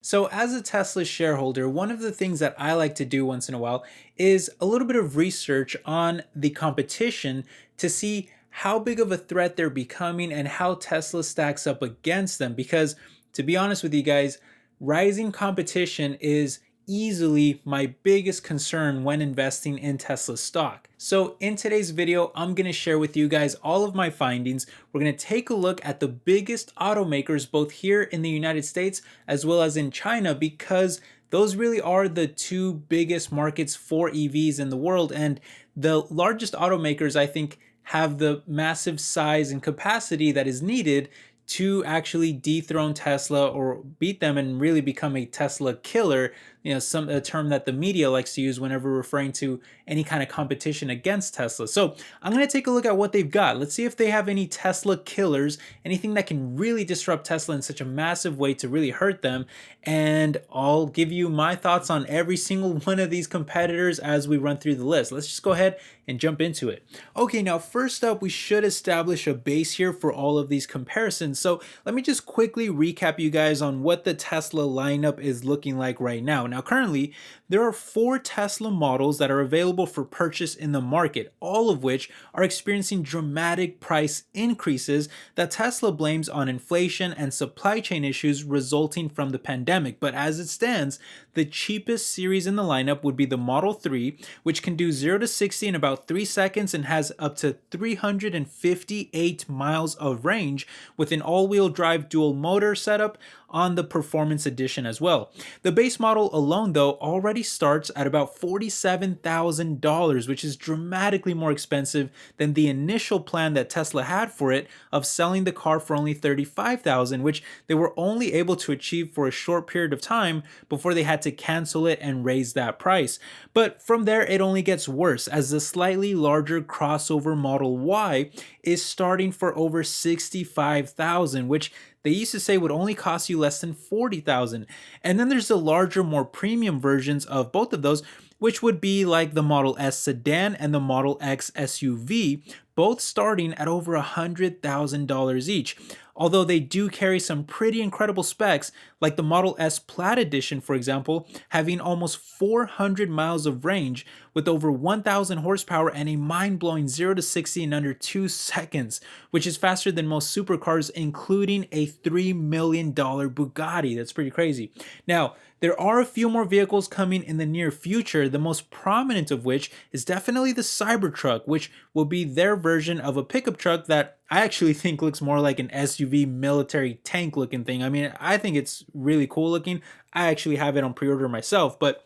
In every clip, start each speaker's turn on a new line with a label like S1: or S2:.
S1: So, as a Tesla shareholder, one of the things that I like to do once in a while is a little bit of research on the competition to see how big of a threat they're becoming and how Tesla stacks up against them. Because, to be honest with you guys, rising competition is easily my biggest concern when investing in Tesla stock. So in today's video, I'm going to share with you guys all of my findings. We're going to take a look at the biggest automakers both here in the United States as well as in China, because those really are the two biggest markets for EVs in the world. And the largest automakers, I think, have the massive size and capacity that is needed to actually dethrone Tesla or beat them and really become a Tesla killer. A term that the media likes to use whenever referring to any kind of competition against Tesla. So I'm going to take a look at what they've got. Let's see if they have any Tesla killers, anything that can really disrupt Tesla in such a massive way to really hurt them. And I'll give you my thoughts on every single one of these competitors as we run through the list. Let's just go ahead and jump into it. Okay, now first up, we should establish a base here for all of these comparisons. So let me just quickly recap you guys on what the Tesla lineup is looking like right now. Now, currently, there are 4 Tesla models that are available for purchase in the market, all of which are experiencing dramatic price increases that Tesla blames on inflation and supply chain issues resulting from the pandemic. But as it stands, the cheapest series in the lineup would be the Model 3, which can do 0 to 60 in about 3 seconds and has up to 358 miles of range with an all-wheel drive dual motor setup on the Performance Edition as well. The base model alone, though, already starts at about $47,000, which is dramatically more expensive than the initial plan that Tesla had for it of selling the car for only $35,000, which they were only able to achieve for a short period of time before they had to cancel it and raise that price. But from there, it only gets worse as the slightly larger crossover Model Y is starting for over $65,000, which they used to say would only cost you less than $40,000. And then there's the larger, more premium versions of both of those, which would be like the Model S sedan and the Model X SUV, both starting at over $100,000 each. Although they do carry some pretty incredible specs, like the Model S Plaid Edition, for example, having almost 400 miles of range with over 1,000 horsepower and a mind-blowing 0 to 60 in under 2 seconds, which is faster than most supercars, including a $3 million Bugatti. That's pretty crazy. Now, there are a few more vehicles coming in the near future, the most prominent of which is definitely the Cybertruck, which will be their version of a pickup truck that I actually think looks more like an SUV military tank looking thing. I mean, I think it's really cool looking. I actually have it on pre-order myself, but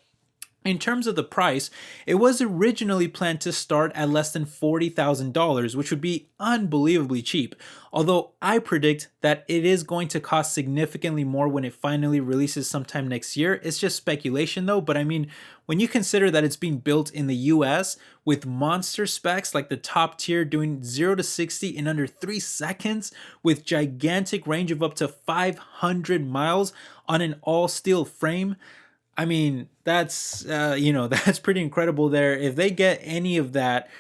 S1: in terms of the price, it was originally planned to start at less than $40,000, which would be unbelievably cheap. Although I predict that it is going to cost significantly more when it finally releases sometime next year. It's just speculation though, but I mean, when you consider that it's being built in the US with monster specs like the top tier doing 0 to 60 in under 3 seconds with gigantic range of up to 500 miles on an all steel frame, I mean, that's that's pretty incredible there. If they get any of that,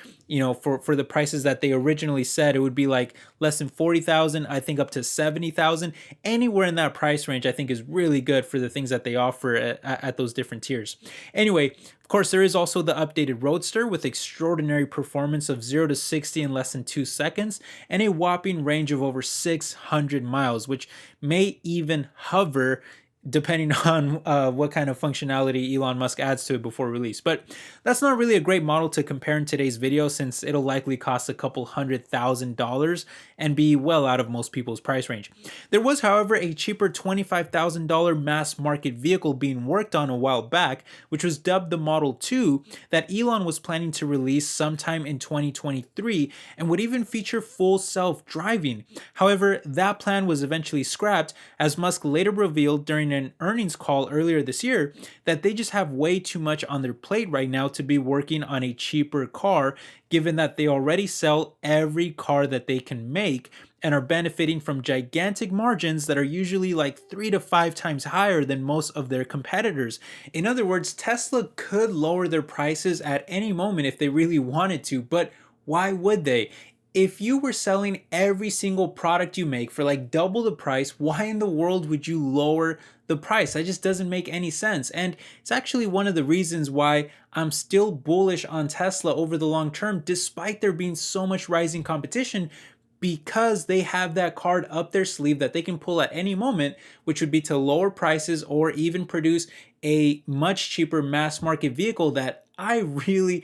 S1: for the prices that they originally said, it would be like less than 40,000, I think up to 70,000. Anywhere in that price range, I think is really good for the things that they offer at those different tiers. Anyway, of course, there is also the updated Roadster with extraordinary performance of 0 to 60 in less than 2 seconds and a whopping range of over 600 miles, which may even hover depending on what kind of functionality Elon Musk adds to it before release. But that's not really a great model to compare in today's video, since it'll likely cost a couple $100,000 and be well out of most people's price range. There was, however, a cheaper $25,000 mass market vehicle being worked on a while back, which was dubbed the Model 2, that Elon was planning to release sometime in 2023 and would even feature full self-driving. However, that plan was eventually scrapped, as Musk later revealed during an earnings call earlier this year that they just have way too much on their plate right now to be working on a cheaper car, given that they already sell every car that they can make and are benefiting from gigantic margins that are usually like 3 to 5 times higher than most of their competitors. In other words, Tesla could lower their prices at any moment if they really wanted to, but why would they? if you were selling every single product you make for like double the price, why in the world would you lower the price? That just doesn't make any sense. And it's actually one of the reasons why I'm still bullish on Tesla over the long term, despite there being so much rising competition, because they have that card up their sleeve that they can pull at any moment, which would be to lower prices or even produce a much cheaper mass market vehicle that I really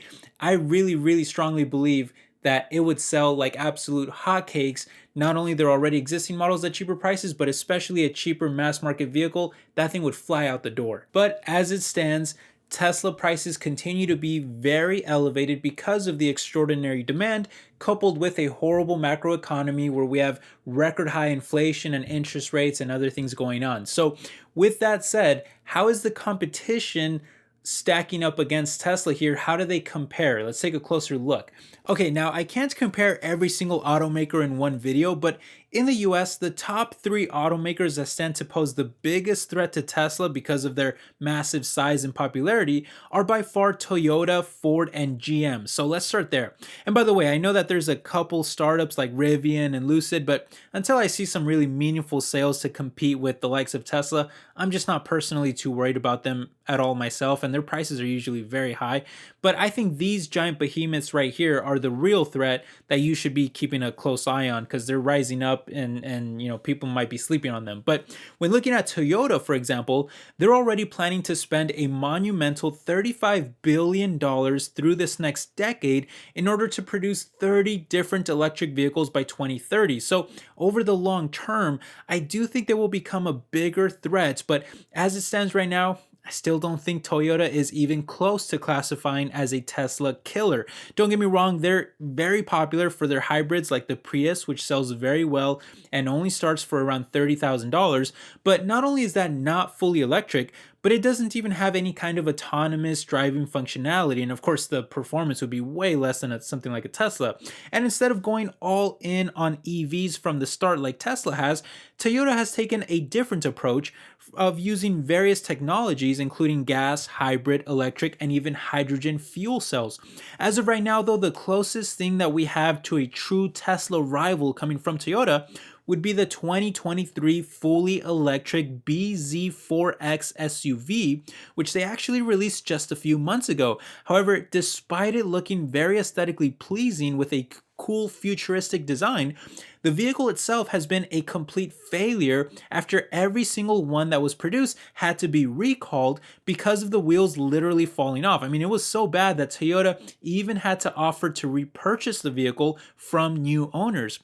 S1: strongly believe that it would sell like absolute hotcakes. Not only their already existing models at cheaper prices, but especially a cheaper mass market vehicle, that thing would fly out the door. But as it stands, Tesla prices continue to be very elevated because of the extraordinary demand, coupled with a horrible macroeconomy where we have record high inflation and interest rates and other things going on. So, with that said, how is the competition stacking up against Tesla here? How do they compare? Let's take a closer look. Okay, now I can't compare every single automaker in one video, but in the US, the top three automakers that stand to pose the biggest threat to Tesla because of their massive size and popularity are by far Toyota, Ford, and GM. So let's start there. And by the way, I know that there's a couple startups like Rivian and Lucid, but until I see some really meaningful sales to compete with the likes of Tesla, I'm just not personally too worried about them at all myself, and their prices are usually very high. But I think these giant behemoths right here are the real threat that you should be keeping a close eye on, because they're rising up and people might be sleeping on them. But when looking at Toyota, for example, they're already planning to spend a monumental $35 billion through this next decade in order to produce 30 different electric vehicles by 2030. So over the long term, I do think they will become a bigger threat, but as it stands right now, I still don't think Toyota is even close to classifying as a Tesla killer. Don't get me wrong, they're very popular for their hybrids like the Prius, which sells very well and only starts for around $30,000. But not only is that not fully electric, but it doesn't even have any kind of autonomous driving functionality. And of course, the performance would be way less than something like a Tesla. And instead of going all in on EVs from the start like Tesla has, Toyota has taken a different approach of using various technologies, including gas, hybrid, electric, and even hydrogen fuel cells. As of right now, though, the closest thing that we have to a true Tesla rival coming from Toyota would be the 2023 fully electric BZ4X SUV, which they actually released just a few months ago. However, despite it looking very aesthetically pleasing with a cool futuristic design, the vehicle itself has been a complete failure after every single one that was produced had to be recalled because of the wheels literally falling off. I mean, it was so bad that Toyota even had to offer to repurchase the vehicle from new owners.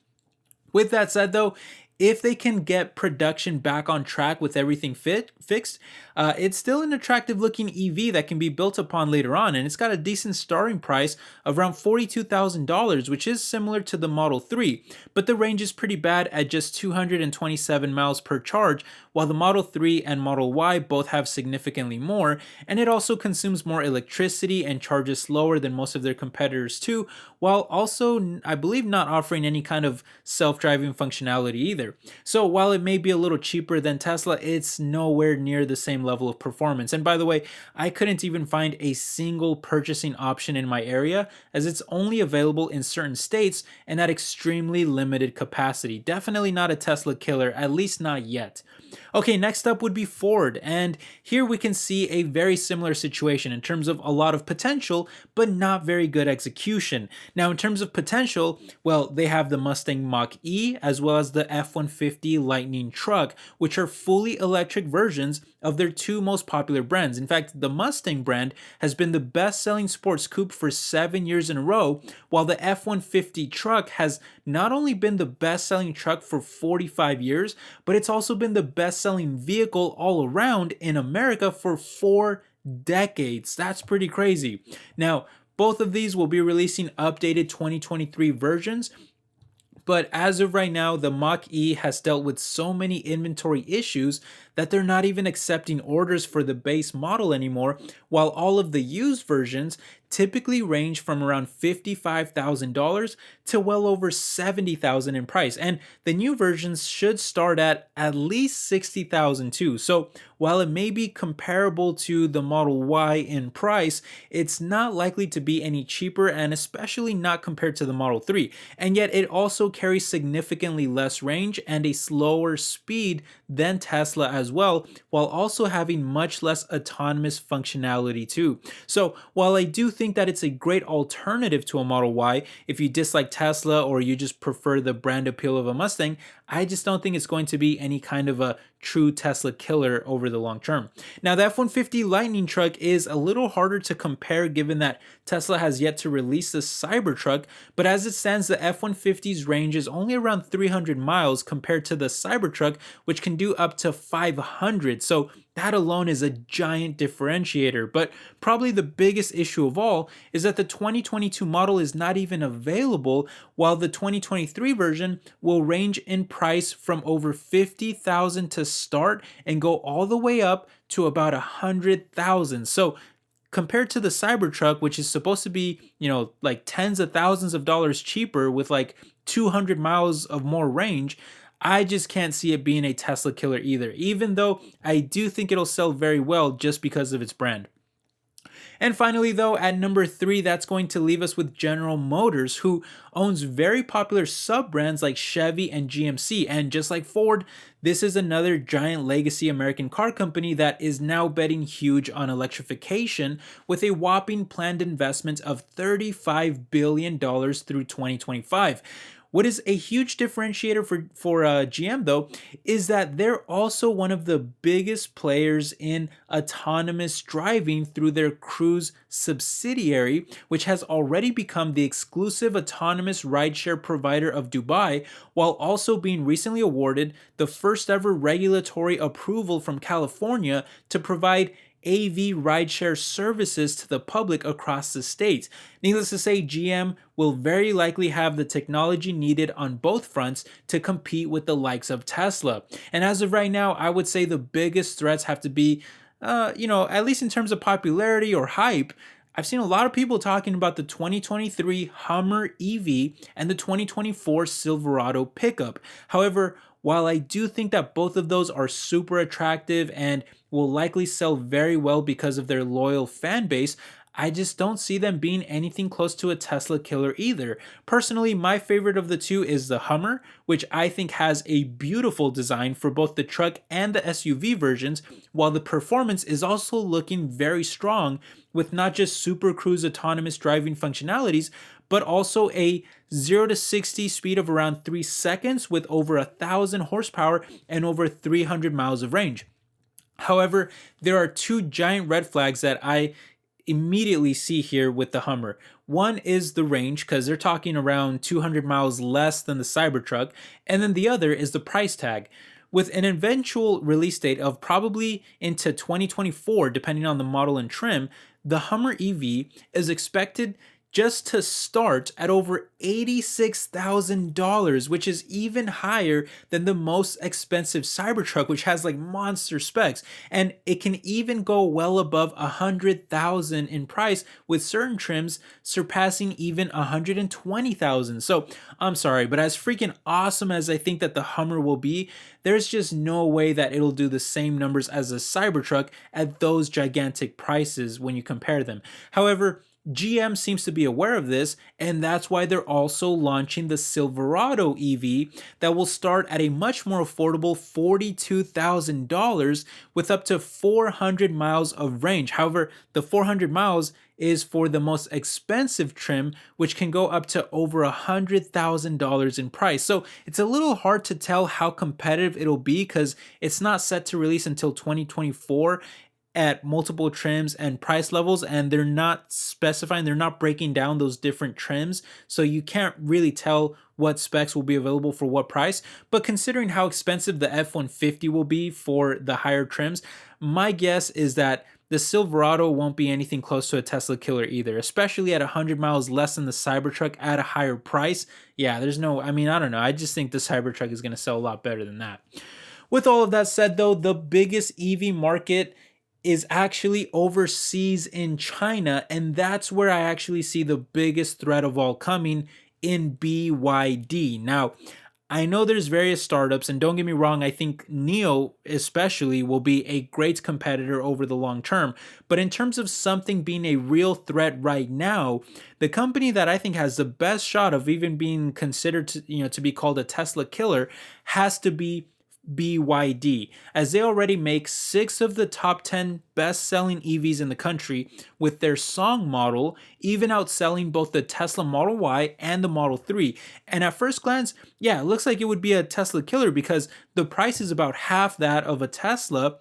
S1: With that said, though, if they can get production back on track with everything fixed, it's still an attractive looking EV that can be built upon later on, and it's got a decent starting price of around $42,000, which is similar to the Model 3, but the range is pretty bad at just 227 miles per charge, while the Model 3 and Model Y both have significantly more, and it also consumes more electricity and charges slower than most of their competitors too, while also, I believe, not offering any kind of self-driving functionality either. So while it may be a little cheaper than Tesla, it's nowhere near the same level of performance. And by the way, I couldn't even find a single purchasing option in my area, as it's only available in certain states and at extremely limited capacity. Definitely not a Tesla killer, at least not yet. Okay, next up would be Ford, and here we can see a very similar situation in terms of a lot of potential, but not very good execution. Now, in terms of potential, well, they have the Mustang Mach-E as well as the F-150 Lightning truck, which are fully electric versions of their two most popular brands. In fact, the Mustang brand has been the best-selling sports coupe for 7 years in a row, while the F-150 truck has not only been the best-selling truck for 45 years, but it's also been the best-selling vehicle all around in America for 4 decades. That's pretty crazy. Now, both of these will be releasing updated 2023 versions, but as of right now, the Mach-E has dealt with so many inventory issues that they're not even accepting orders for the base model anymore, while all of the used versions typically range from around $55,000 to well over $70,000 in price. And the new versions should start at least $60,000 too. So while it may be comparable to the Model Y in price, it's not likely to be any cheaper, and especially not compared to the Model 3. And yet it also carries significantly less range and a slower speed than Tesla as well, while also having much less autonomous functionality too. So while I do think that it's a great alternative to a Model Y, if you dislike Tesla or you just prefer the brand appeal of a Mustang, I just don't think it's going to be any kind of a true Tesla killer over the long term. Now, the F-150 Lightning truck is a little harder to compare given that Tesla has yet to release the Cybertruck, but as it stands, the F-150's range is only around 300 miles compared to the Cybertruck, which can do up to 500. So that alone is a giant differentiator. But probably the biggest issue of all is that the 2022 model is not even available, while the 2023 version will range in price from over $50,000 to start and go all the way up to about $100,000. So compared to the Cybertruck, which is supposed to be, like tens of thousands of dollars cheaper with like 200 miles of more range, I just can't see it being a Tesla killer either, even though I do think it'll sell very well just because of its brand. And finally, though, at number 3, that's going to leave us with General Motors, who owns very popular sub-brands like Chevy and GMC. And just like Ford, this is another giant legacy American car company that is now betting huge on electrification with a whopping planned investment of $35 billion through 2025. What is a huge differentiator for GM, though, is that they're also one of the biggest players in autonomous driving through their Cruise subsidiary, which has already become the exclusive autonomous rideshare provider of Dubai, while also being recently awarded the first ever regulatory approval from California to provide AV rideshare services to the public across the states. Needless to say, GM will very likely have the technology needed on both fronts to compete with the likes of Tesla. And as of right now, I would say the biggest threats have to be, at least in terms of popularity or hype. I've seen a lot of people talking about the 2023 Hummer EV and the 2024 Silverado pickup. However, while I do think that both of those are super attractive and will likely sell very well because of their loyal fan base, I just don't see them being anything close to a Tesla killer either. Personally, my favorite of the two is the Hummer, which I think has a beautiful design for both the truck and the SUV versions, while the performance is also looking very strong with not just Super Cruise autonomous driving functionalities, but also a 0 to 60 speed of around 3 seconds with over 1,000 horsepower and over 300 miles of range. However, there are two giant red flags that I immediately see here with the Hummer. One is the range, because they're talking around 200 miles less than the Cybertruck, and then the other is the price tag. With an eventual release date of probably into 2024, depending on the model and trim, the Hummer EV is expected just to start at over $86,000, which is even higher than the most expensive Cybertruck, which has like monster specs. And it can even go well above $100,000 in price, with certain trims surpassing even $120,000. So I'm sorry, but as freaking awesome as I think that the Hummer will be, there's just no way that it'll do the same numbers as a Cybertruck at those gigantic prices when you compare them. However, GM seems to be aware of this, and that's why they're also launching the Silverado EV that will start at a much more affordable $42,000 with up to 400 miles of range. However, the 400 miles is for the most expensive trim, which can go up to over $100,000 in price. So it's a little hard to tell how competitive it'll be because it's not set to release until 2024 at multiple trims and price levels, and they're not specifying, they're not breaking down those different trims, so you can't really tell what specs will be available for what price. But considering how expensive the F-150 will be for the higher trims, my guess is that the Silverado won't be anything close to a Tesla killer either, especially at 100 miles less than the Cybertruck at a higher price. Yeah, I don't know. I just think the Cybertruck is going to sell a lot better than that. With all of that said, though, the biggest EV market is actually overseas in China, and that's where I actually see the biggest threat of all coming in BYD. Now, I know there's various startups, and don't get me wrong, I think NEO especially will be a great competitor over the long term. But in terms of something being a real threat right now, the company that I think has the best shot of even being considered to be called a Tesla killer has to be BYD, as they already make 6 of the top 10 best-selling EVs in the country, with their Song model even outselling both the Tesla Model Y and the Model 3. And at first glance, yeah, it looks like it would be a Tesla killer because the price is about half that of a Tesla,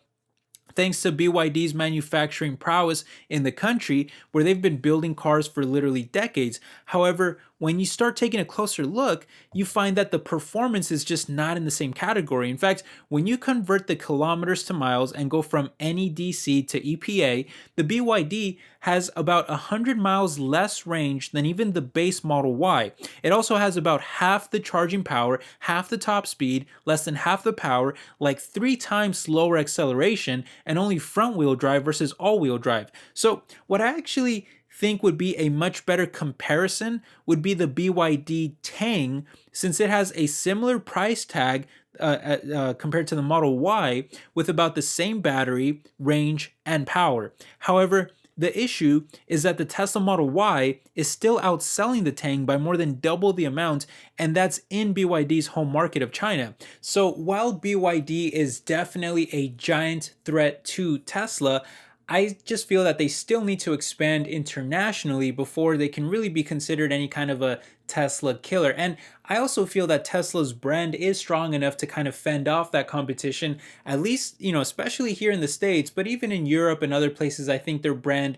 S1: thanks to BYD's manufacturing prowess in the country, where they've been building cars for literally decades. However, when you start taking a closer look, you find that the performance is just not in the same category. In fact, when you convert the kilometers to miles and go from NEDC to EPA, the BYD has about 100 miles less range than even the base Model Y. It also has about half the charging power, half the top speed, less than half the power, like 3 times slower acceleration, and only front wheel drive versus all wheel drive. So, what I actually think would be a much better comparison would be the BYD Tang, since it has a similar price tag compared to the Model Y, with about the same battery, range, and power. However, the issue is that the Tesla Model Y is still outselling the Tang by more than double the amount, and that's in BYD's home market of China. So while BYD is definitely a giant threat to Tesla, I just feel that they still need to expand internationally before they can really be considered any kind of a Tesla killer. And I also feel that Tesla's brand is strong enough to kind of fend off that competition, at least, especially here in the States, but even in Europe and other places, I think their brand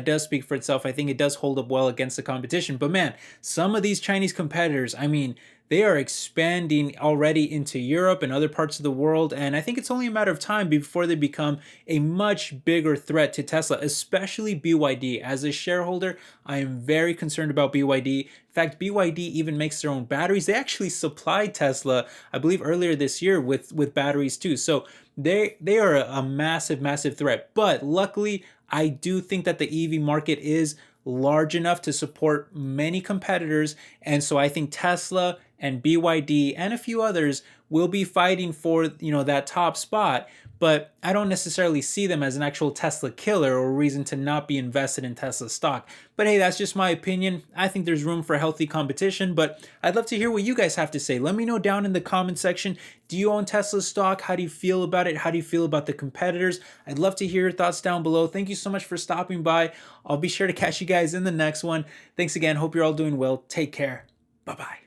S1: does speak for itself. I think it does hold up well against the competition. But man, some of these Chinese competitors, I mean, they are expanding already into Europe and other parts of the world, and I think it's only a matter of time before they become a much bigger threat to Tesla, especially BYD. As a shareholder, I am very concerned about BYD. In fact, BYD even makes their own batteries. They actually supplied Tesla, I believe, earlier this year with batteries too. So they are a massive, massive threat. But luckily, I do think that the EV market is large enough to support many competitors, and so I think Tesla and BYD and a few others will be fighting for that top spot. But I don't necessarily see them as an actual Tesla killer or a reason to not be invested in Tesla stock. But hey, that's just my opinion. I think there's room for healthy competition, but I'd love to hear what you guys have to say. Let me know down in the comment section. Do you own Tesla stock? How do you feel about it? How do you feel about the competitors? I'd love to hear your thoughts down below. Thank you so much for stopping by. I'll be sure to catch you guys in the next one. Thanks again. Hope you're all doing well. Take care. Bye-bye.